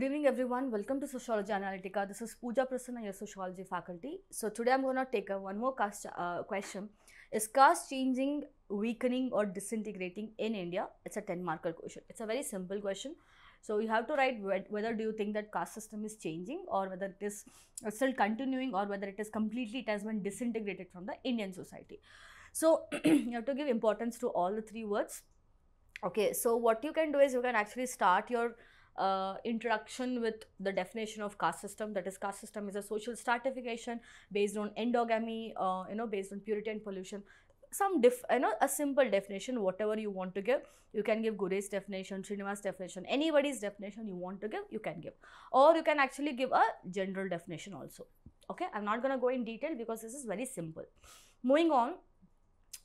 Good evening everyone, welcome to Sociology Analytica. This is Pooja, Prasanna, your Sociology faculty. So today I'm going to take one more question. Is caste changing, weakening or disintegrating in India? It's a 10-marker question. It's a very simple question. So you have to write whether do you think that caste system is changing or whether it is still continuing or whether it is completely, it has been disintegrated from the Indian society. So you have to give importance to all the three words. Okay, so what you can do is you can actually start your introduction with the definition of caste system. That is, caste system is a social stratification based on endogamy, based on purity and pollution. A simple definition, whatever you want to give. You can give Gure's definition, Srinivas' definition, anybody's definition you want to give, you can give. Or you can actually give a general definition also. Okay, I'm not going to go in detail because this is very simple. Moving on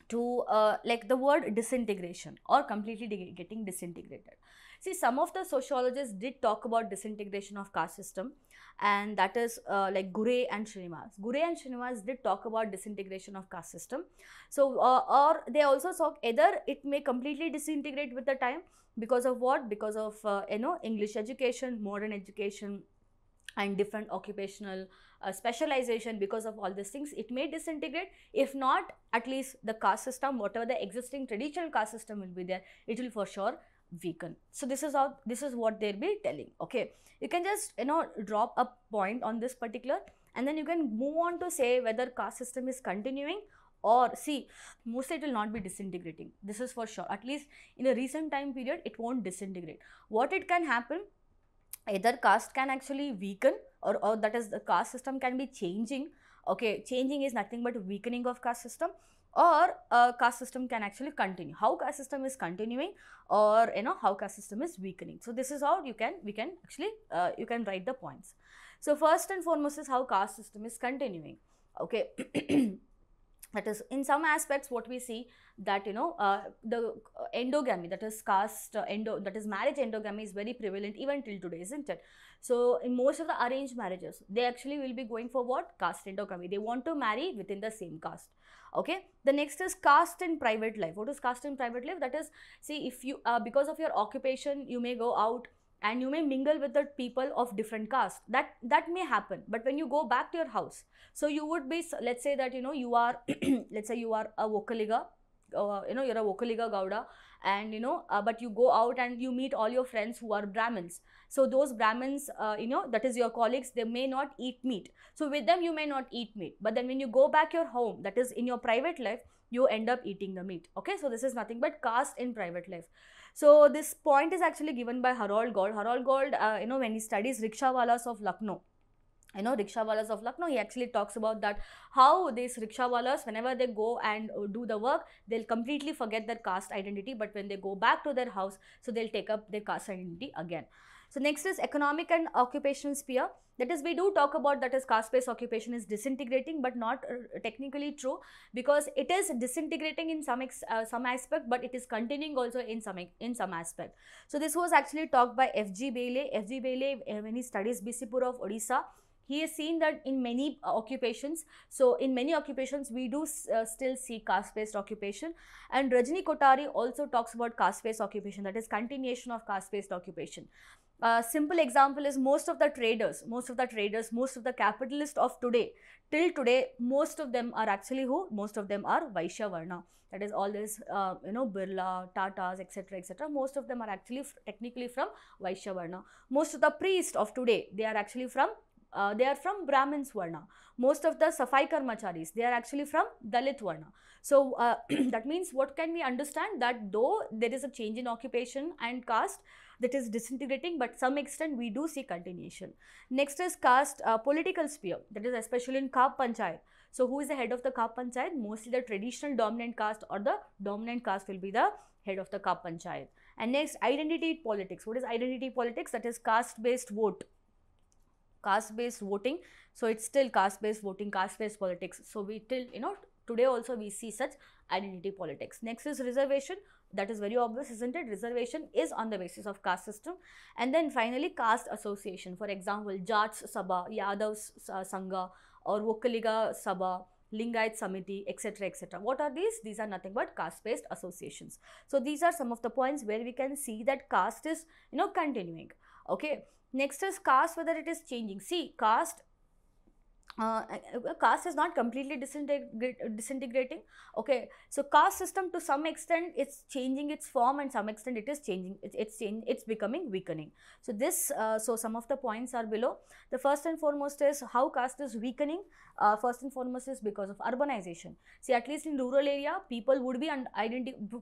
to like the word disintegration or completely getting disintegrated. See, some of the sociologists did talk about disintegration of caste system, and that is like Gure and Srinivas. Gure and Srinivas did talk about disintegration of caste system. So, or they also saw either it may completely disintegrate with the time because of what? Because of English education, modern education, and different occupational specialization. Because of all these things, it may disintegrate. If not, at least the caste system, whatever the existing traditional caste system will be there, it will for sure weaken. So this is what they'll be telling. Okay, you can just drop a point on this particular, and then you can move on to say whether caste system is continuing or, see, mostly it will not be disintegrating. This is for sure. At least in a recent time period, it won't disintegrate. What it can happen, either caste can actually weaken or that is the caste system can be changing. Okay, changing is nothing but weakening of caste system, or caste system can actually continue. How caste system is continuing, or how caste system is weakening. So this is how we can actually you can write the points. So first and foremost is how caste system is continuing. Okay. That is, in some aspects, what we see that the endogamy, that is caste that is marriage endogamy, is very prevalent even till today, isn't it? So in most of the arranged marriages, they actually will be going for what? Caste endogamy. They want to marry within the same caste. Okay. The next is caste in private life. What is caste in private life? That is, see, if you because of your occupation, you may go out and you may mingle with the people of different caste. That may happen. But when you go back to your house, so you would be, let's say that you are let's say you are a Vokaliga, you're a Vokaliga Gowda, and but you go out and you meet all your friends who are Brahmins. So those Brahmins, that is your colleagues, they may not eat meat. So with them you may not eat meat. But then when you go back your home, that is in your private life, you end up eating the meat. Okay, so this is nothing but caste in private life. So this point is actually given by Harold Gold. Harold Gold, when he studies rickshawalas of Lucknow, rickshawalas of Lucknow, he actually talks about that, how these rickshawalas, whenever they go and do the work, they'll completely forget their caste identity, but when they go back to their house, so they'll take up their caste identity again. So next is economic and occupational sphere. That is, we do talk about that is caste-based occupation is disintegrating, but not technically true, because it is disintegrating in some aspect, but it is continuing also in some aspect. So this was actually talked by F.G. Bailey. F.G. Bailey, when he studies Bisipur of Odisha, he has seen that in many occupations, so in many occupations we do still see caste-based occupation. And Rajni Kothari also talks about caste-based occupation, that is continuation of caste-based occupation. Simple example is most of the traders, most of the capitalists of today, till today, most of them are actually who? Most of them are Vaishya Varna. That is all this, Birla, Tatas, etc., etc. Most of them are actually technically from Vaishya Varna. Most of the priests of today, they are actually from Brahmins Varna. Most of the Safai Karmacharis, they are actually from Dalit Varna. So that means, what can we understand? That though there is a change in occupation and caste, that is disintegrating, but some extent we do see continuation. Next is caste political sphere, that is especially in Khap Panchayat. So who is the head of the Khap Panchayat? Mostly the traditional dominant caste or the dominant caste will be the head of the Khap Panchayat. And next, identity politics. What is identity politics? That is caste-based vote. Caste-based voting. So it's still caste-based voting, caste-based politics. So we till, today also we see such identity politics. Next is reservation. That is very obvious, isn't it? Reservation is on the basis of caste system. And then finally, caste association. For example, Jats Sabha, Yadav's Sangha, or Vokaliga Sabha, Lingayat Samiti, etc., etc. What are these? These are nothing but caste-based associations. So these are some of the points where we can see that caste is, continuing. Okay, next is caste, whether it is changing. See, caste is not completely disintegrating. Okay, so caste system to some extent it's changing its form, and some extent it is changing, it's becoming weakening. So this so some of the points are below. The first and foremost is how caste is weakening. First and foremost is because of urbanization. See, at least in rural area people would be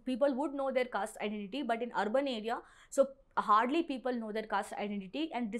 people would know their caste identity, but in urban area, so hardly people know their caste identity, and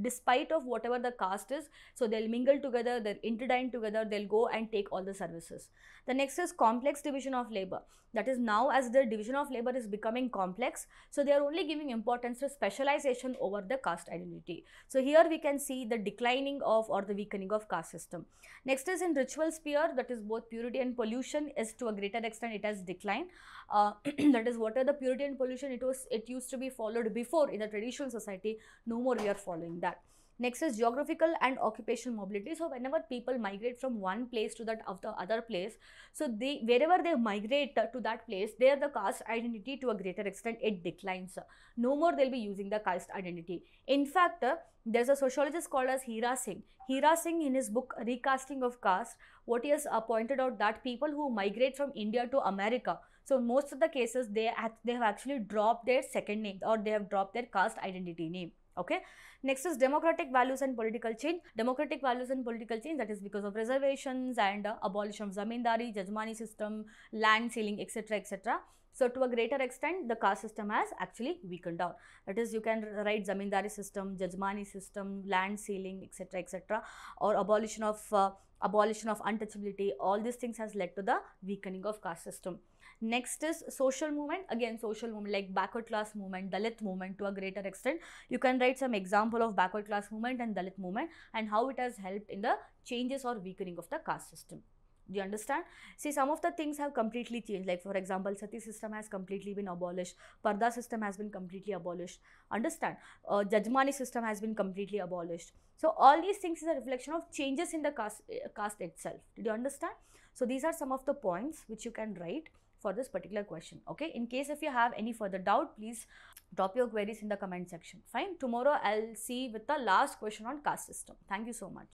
despite of whatever the caste is, so they'll mingle together, they'll interdine together, they'll go and take all the services. The next is complex division of labor. That is, now as the division of labor is becoming complex, so they are only giving importance to specialization over the caste identity. So here we can see the declining of or the weakening of caste system. Next is in ritual sphere, that is both purity and pollution is to a greater extent it has declined. That is, what are the purity and pollution, it used to be followed before in the traditional society, no more we are following that. Next is geographical and occupational mobility. So whenever people migrate from one place to that of the other place, so they, wherever they migrate to that place, there the caste identity to a greater extent it declines. No more they'll be using the caste identity. In fact, there's a sociologist called as Hira Singh. Hira Singh, in his book Recasting of Caste, what he has pointed out that people who migrate from India to America, so most of the cases they have actually dropped their second name, or they have dropped their caste identity name. Okay, next is democratic values and political change. Democratic values and political change, that is because of reservations and abolition of zamindari, jajmani system, land ceiling, etc., etc. So to a greater extent the caste system has actually weakened down. That is, you can write zamindari system, jajmani system, land ceiling, etc., etc., or abolition of untouchability. All these things has led to the weakening of caste system. Next is social movement. Again, social movement like backward class movement, Dalit movement to a greater extent. You can write some example of backward class movement and Dalit movement and how it has helped in the changes or weakening of the caste system. Do you understand? See, some of the things have completely changed. Like for example, sati system has completely been abolished. Parda system has been completely abolished. Understand? Jajmani system has been completely abolished. So all these things is a reflection of changes in the caste itself. Did you understand? So these are some of the points which you can write for this particular question. Okay, in case if you have any further doubt, please drop your queries in the comment section. Fine, tomorrow I'll see with the last question on caste system. Thank you so much.